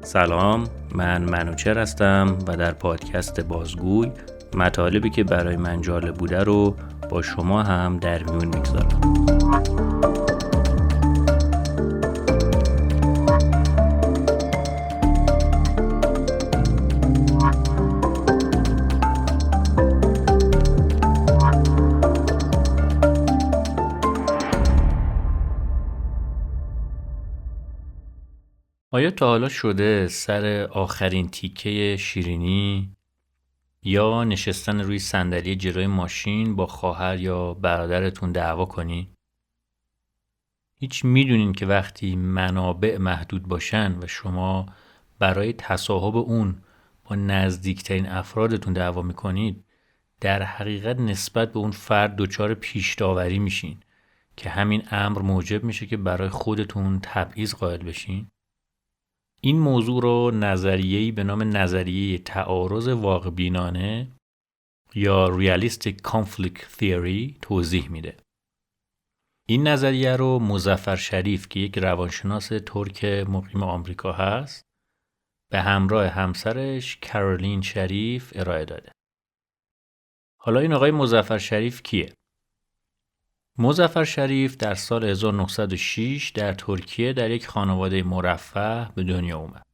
سلام، من منوچهر هستم و در پادکست بازگوی مطالبی که برای من جالب بوده رو با شما هم در میون میگذارم. آیا تا حالا شده سر آخرین تیکه شیرینی یا نشستن روی صندلی جلوی ماشین با خواهر یا برادرتون دعوا کنی؟ هیچ میدونین که وقتی منابع محدود باشن و شما برای تصاحب اون با نزدیکترین افرادتون دعوا میکنید، در حقیقت نسبت به اون فرد دچار پیش داوری میشین که همین امر موجب میشه که برای خودتون تبعیض قائل بشین؟ این موضوع رو نظریه‌ای به نام نظریه تعارض واقع بینانه یا Realistic Conflict Theory توضیح میده. این نظریه رو مظفر شریف که یک روانشناس ترک مقیم آمریکا هست به همراه همسرش کارولین شریف ارائه داده. حالا این آقای مظفر شریف کیه؟ مظفر شریف در سال 1906 در ترکیه در یک خانواده مرفه به دنیا اومد.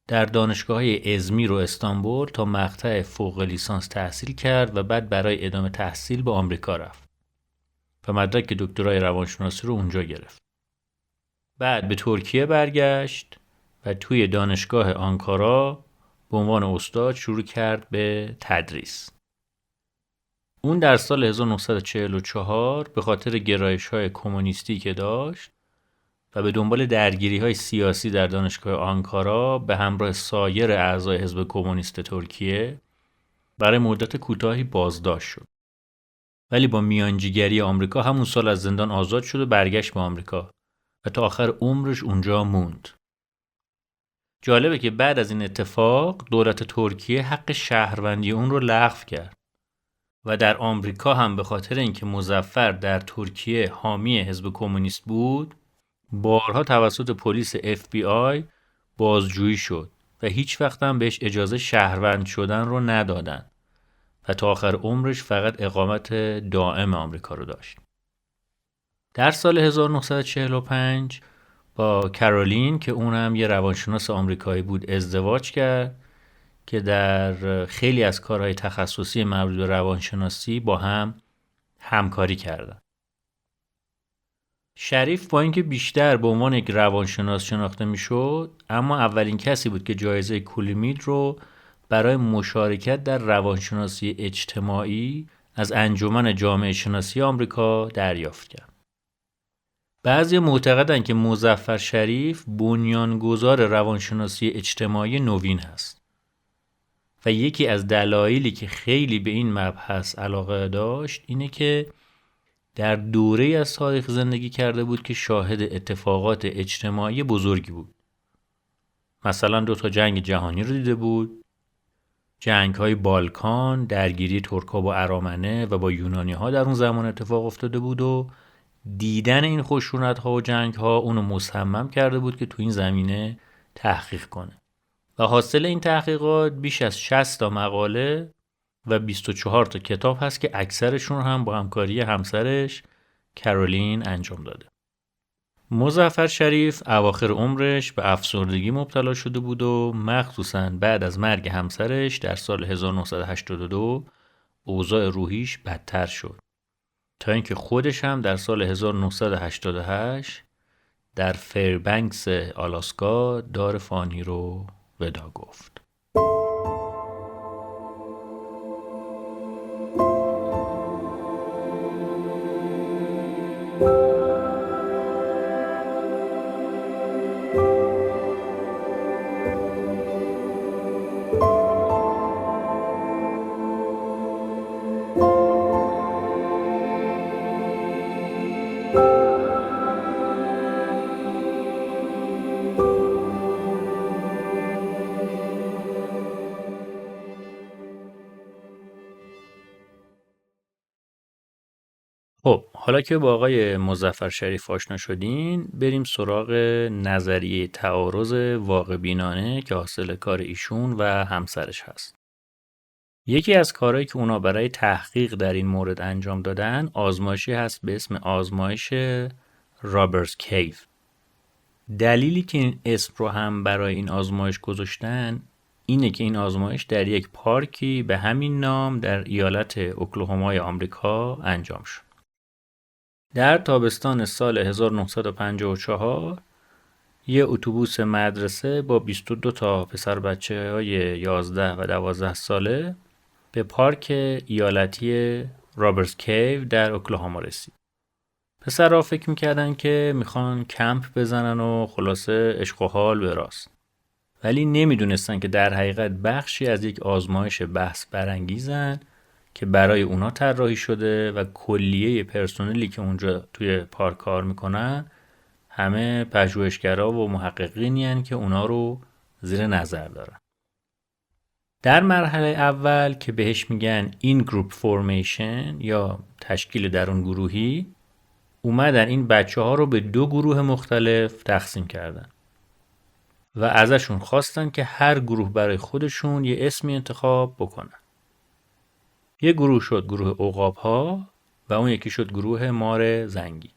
در دانشگاه‌های ازمیر و استانبول تا مقطع فوق لیسانس تحصیل کرد و بعد برای ادامه تحصیل به آمریکا رفت و مدرک دکترای روانشناسی رو اونجا گرفت. بعد به ترکیه برگشت و توی دانشگاه آنکارا به عنوان استاد شروع کرد به تدریس. اون در سال 1944 به خاطر گرایش‌های کمونیستی که داشت و به دنبال درگیری‌های سیاسی در دانشگاه آنکارا به همراه سایر اعضای حزب کمونیست ترکیه برای مدت کوتاهی بازداشت شد. ولی با میانجیگری آمریکا همون سال از زندان آزاد شد و برگشت به آمریکا و تا آخر عمرش اونجا موند. جالبه که بعد از این اتفاق دولت ترکیه حق شهروندی اون رو لغو کرد و در آمریکا هم به خاطر اینکه مظفر در ترکیه حامی حزب کمونیست بود بارها توسط پلیس FBI بازجویی شد و هیچ وقت هم بهش اجازه شهروند شدن رو ندادن و تا آخر عمرش فقط اقامت دائم آمریکا رو داشت. در سال 1945 با کارولین که اونم یه روانشناس آمریکایی بود ازدواج کرد که در خیلی از کارهای تخصصی مربوط به روانشناسی با هم همکاری کردن. شریف با اینکه بیشتر به عنوان یک روانشناس شناخته میشد، اما اولین کسی بود که جایزه کولیمید رو برای مشارکت در روانشناسی اجتماعی از انجمن جامعه شناسی آمریکا دریافت کرد. بعضی معتقدند که مظفر شریف بنیانگذار روانشناسی اجتماعی نوین هست و یکی از دلایلی که خیلی به این مبحث علاقه داشت اینه که در دوره از تاریخ زندگی کرده بود که شاهد اتفاقات اجتماعی بزرگی بود. مثلا 2 جنگ جهانی رو دیده بود، جنگ‌های بالکان، درگیری ترک‌ها با ارامنه و با یونانی‌ها در اون زمان اتفاق افتاده بود و دیدن این خشونت‌ها و جنگ‌ها اونو مصمم کرده بود که تو این زمینه تحقیق کنه. و حاصل این تحقیقات بیش از 60 تا مقاله و 24 تا کتاب هست که اکثرشون هم با همکاری همسرش کارولین انجام داده. مظفر شریف اواخر عمرش به افسردگی مبتلا شده بود و مخصوصاً بعد از مرگ همسرش در سال 1982 اوضاع روحیش بدتر شد تا اینکه خودش هم در سال 1988 در فیربنکس آلاسکا دار فانی رو ودا گفت. حالا که با آقای مظفر شریف آشنا شدین، بریم سراغ نظریه تعارض واقع بینانه که حاصل کار ایشون و همسرش هست. یکی از کارهایی که اونا برای تحقیق در این مورد انجام دادن آزمایشی هست به اسم آزمایش رابرز کیو. دلیلی که این اسم رو هم برای این آزمایش گذاشتن اینه که این آزمایش در یک پارکی به همین نام در ایالت اوکلاهوما آمریکا انجام شد. در تابستان سال 1954 یه اتوبوس مدرسه با 22 تا پسر بچه های 11 و 12 ساله به پارک ایالتی رابرز کیو در اوکلاهوما رسید. پسرها فکر میکردن که میخوان کمپ بزنن و خلاصه عشق و حال به راست. ولی نمیدونستن که در حقیقت بخشی از یک آزمایش بحث برانگیزن که برای اونا طراحی شده و کلیه پرسنلی که اونجا توی پارک کار میکنن همه پژوهشگرا و محققینی هستن که اونا رو زیر نظر دارن. در مرحله اول که بهش میگن این گروپ فورمیشن یا تشکیل درون گروهی، اومدن این بچه ها رو به 2 گروه مختلف تقسیم کردن و ازشون خواستن که هر گروه برای خودشون یه اسمی انتخاب بکنن. یه گروه شد گروه عقاب ها و اون یکی شد گروه مار زنگی.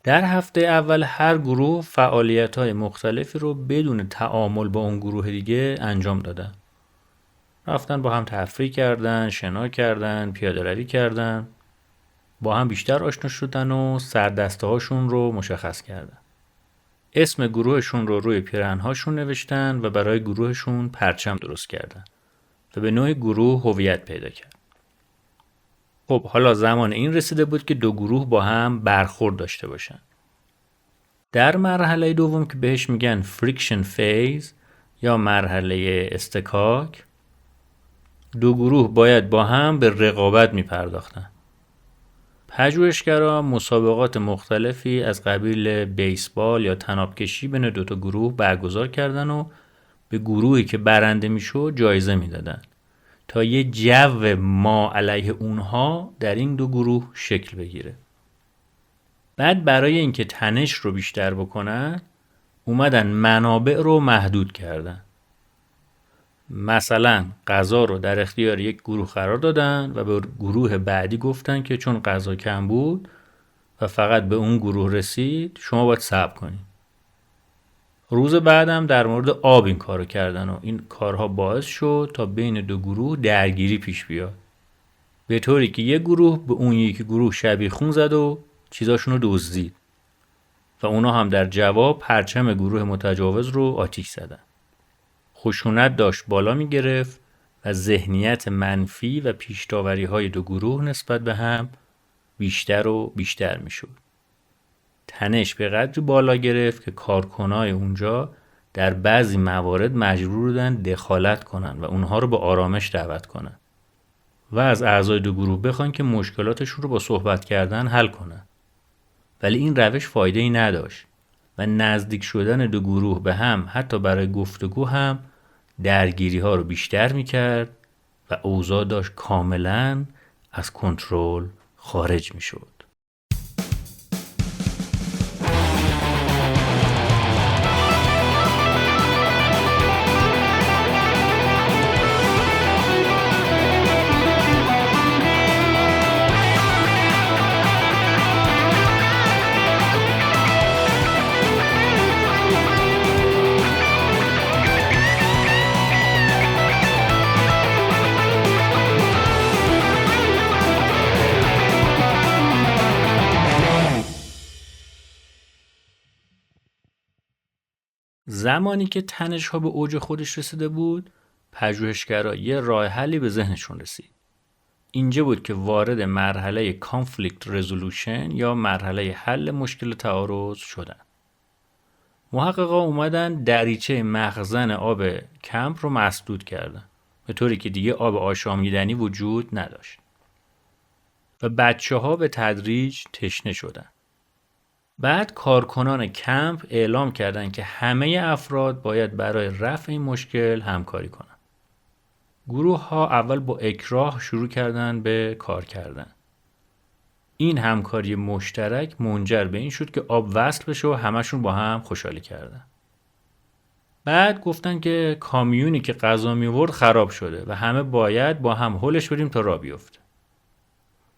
در هفته اول هر گروه فعالیت های مختلفی رو بدون تعامل با اون گروه دیگه انجام دادن. رفتن با هم تفریح کردن، شنا کردن، پیاده روی کردن، با هم بیشتر آشنا شدن و سردسته هاشون رو مشخص کردن. اسم گروهشون رو روی پیراهن‌هاشون نوشتن و برای گروهشون پرچم درست کردن و به نوع گروه هویت پیدا کرد. خب حالا زمان این رسیده بود که 2 گروه با هم برخورد داشته باشن. در مرحله دوم که بهش میگن فریکشن فیز یا مرحله استکاک، 2 گروه باید با هم به رقابت میپرداختن. پژوهشگران مسابقات مختلفی از قبیل بیسبال یا طنابکشی بین 2 تا گروه برگزار کردن و به گروهی که برنده میشد جایزه میدادن تا یه جو ما علیه اونها در این 2 گروه شکل بگیره. بعد برای اینکه تنش رو بیشتر بکنن اومدن منابع رو محدود کردن. مثلا غذا رو در اختیار یک گروه قرار دادن و به گروه بعدی گفتن که چون غذا کم بود و فقط به اون گروه رسید شما باید صبر کنید. روز بعدم در مورد آب این کارو کردن و این کارها باعث شد تا بین 2 گروه درگیری پیش بیاد. به طوری که یک گروه به اون یکی گروه شبیخون زد و چیزاشون رو دزدید و اونا هم در جواب پرچم گروه متجاوز رو آتیش زدن. خشونت داشت بالا می گرفت و ذهنیت منفی و پیش‌داوری های 2 گروه نسبت به هم بیشتر و بیشتر می شد. تنش به قدری بالا گرفت که کارکنای اونجا در بعضی موارد مجبور بودن دخالت کنن و اونها رو به آرامش دعوت کنن و از اعضای 2 گروه بخوان که مشکلاتشون رو با صحبت کردن حل کنن. ولی این روش فایده ای نداشت و نزدیک شدن 2 گروه به هم حتی برای گفتگو هم درگیری ها رو بیشتر میکرد و اوضاع داشت کاملا از کنترل خارج میشد. زمانی که تنش ها به اوج خودش رسیده بود، پژوهشگرا یه راه حلی به ذهنشون رسید. اینجا بود که وارد مرحله کانفلیکت رزولوشن یا مرحله حل مشکل تعارض شدن. محققا اومدن دریچه مخزن آب کمپ رو مسدود کردن به طوری که دیگه آب آشامیدنی وجود نداشت و بچه ها به تدریج تشنه شدن. بعد کارکنان کمپ اعلام کردند که همه افراد باید برای رفع این مشکل همکاری کنند. گروه ها اول با اکراه شروع کردن به کار کردن. این همکاری مشترک منجر به این شد که آب وصل بشه و همشون با هم خوشحالی کردن. بعد گفتن که کامیونی که غذا میورد خراب شده و همه باید با هم هلش بریم تا راه بیفته.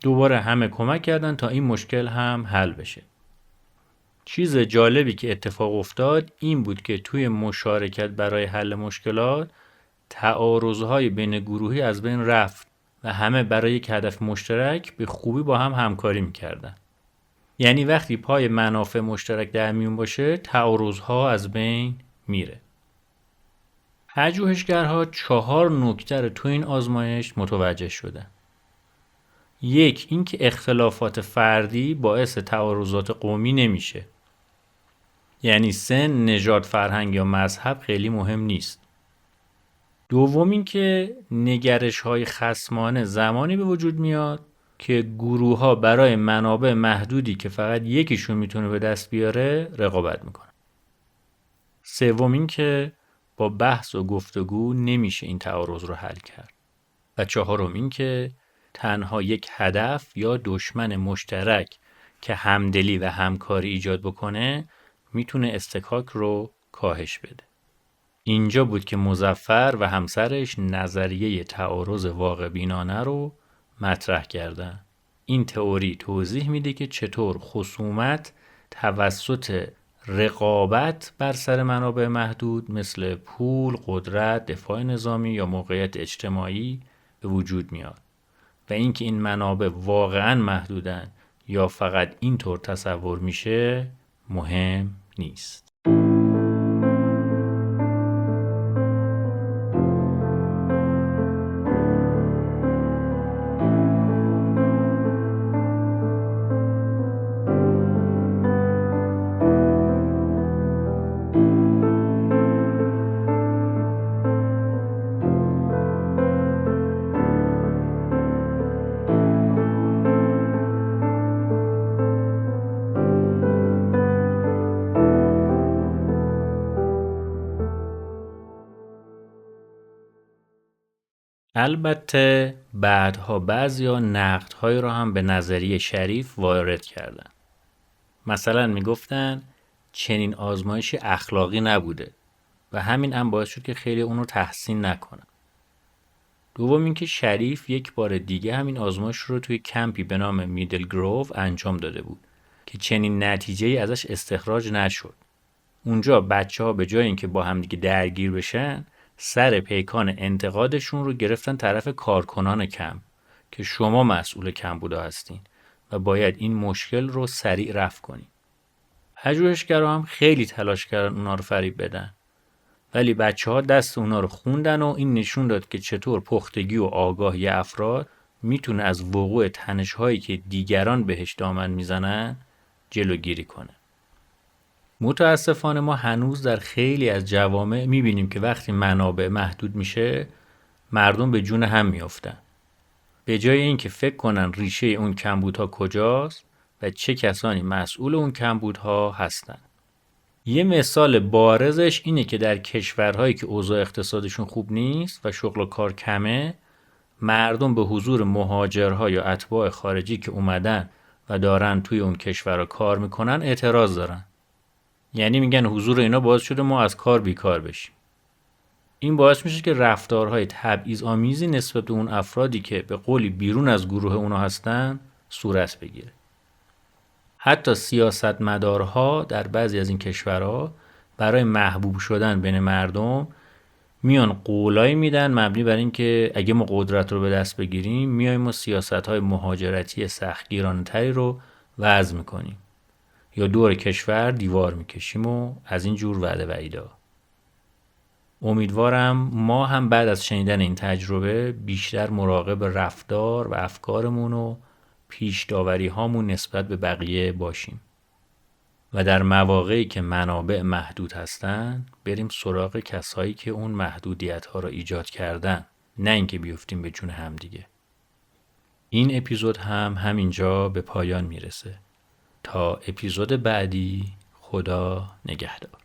دوباره همه کمک کردن تا این مشکل هم حل بشه. چیز جالبی که اتفاق افتاد این بود که توی مشارکت برای حل مشکلات تعارضهای بین گروهی از بین رفت و همه برای یک هدف مشترک به خوبی با هم همکاری میکردن. یعنی وقتی پای منافع مشترک در میون باشه تعارضها از بین میره. پژوهشگرها 4 نکته رو تو این آزمایش متوجه شدن. 1. اینکه اختلافات فردی باعث تعارضات قومی نمیشه. یعنی سن، نژاد، فرهنگ یا مذهب خیلی مهم نیست. 2. اینکه نگرش‌های خصمانه زمانی به وجود میاد که گروه‌ها برای منابع محدودی که فقط یکیشون میتونه به دست بیاره رقابت میکنن. 3. اینکه با بحث و گفتگو نمیشه این تعارض رو حل کرد. و 4. اینکه تنها یک هدف یا دشمن مشترک که همدلی و همکاری ایجاد بکنه میتونه اصطکاک رو کاهش بده. اینجا بود که مظفر و همسرش نظریه تعارض واقع بینانه رو مطرح کردن. این تئوری توضیح میده که چطور خصومت توسط رقابت بر سر منابع محدود مثل پول، قدرت، دفاع نظامی یا موقعیت اجتماعی به وجود میاد و اینکه این منابع واقعاً محدودن یا فقط اینطور تصور میشه مهم نیست. البته بعدها بعضیا نقدهایی را هم به نظریه شریف وارد کردن. مثلا میگفتن چنین آزمایشی اخلاقی نبوده و همین هم باعث شد که خیلی اونو تحسین نکنن. 2. اینکه شریف یک بار دیگه همین آزمایش رو توی کمپی به نام میدل گروو انجام داده بود که چنین نتیجه‌ای ازش استخراج نشد. اونجا بچه‌ها به جای اینکه با همدیگه درگیر بشن سر پیکان انتقادشون رو گرفتن طرف کارکنان کمپ که شما مسئول کمبودا هستین و باید این مشکل رو سریع رفع کنین. پژوهشگرا هم خیلی تلاش کردن اونا رو فریب بدن ولی بچه‌ها دست اونا رو خوندن و این نشون داد که چطور پختگی و آگاهی افراد میتونه از وقوع تنش‌هایی که دیگران بهش دامن میزنن جلوگیری کنه. متاسفانه ما هنوز در خیلی از جوامع میبینیم که وقتی منابع محدود میشه مردم به جون هم میافتن. به جای اینکه فکر کنن ریشه اون کمبودها کجاست و چه کسانی مسئول اون کمبودها هستن. یه مثال بارزش اینه که در کشورهایی که اوضاع اقتصادشون خوب نیست و شغل و کار کمه مردم به حضور مهاجرها یا اتباع خارجی که اومدن و دارن توی اون کشورها کار میکنن اعتراض دارن. یعنی میگن حضور اینا باعث شده ما از کار بیکار بشیم. این باعث میشه که رفتارهای تبعیض‌آمیزی نسبت به اون افرادی که به قولی بیرون از گروه اونا هستن صورت بگیره. حتی سیاستمدارها در بعضی از این کشورها برای محبوب شدن بین مردم میان قولایی میدن مبنی بر این که اگه ما قدرت رو به دست بگیریم میایم و سیاست‌های مهاجرتی سختگیرانه‌تری رو وضع میکنیم یا دور کشور دیوار میکشیم و از این جور وعده وعیدا. امیدوارم ما هم بعد از شنیدن این تجربه بیشتر مراقب رفتار و افکارمون و پیش داوری هامون نسبت به بقیه باشیم و در مواقعی که منابع محدود هستن بریم سراغ کسایی که اون محدودیت ها را ایجاد کردن، نه اینکه بیفتیم به جون هم دیگه. این اپیزود هم همینجا به پایان میرسه. تا اپیزود بعدی، خدا نگهدار.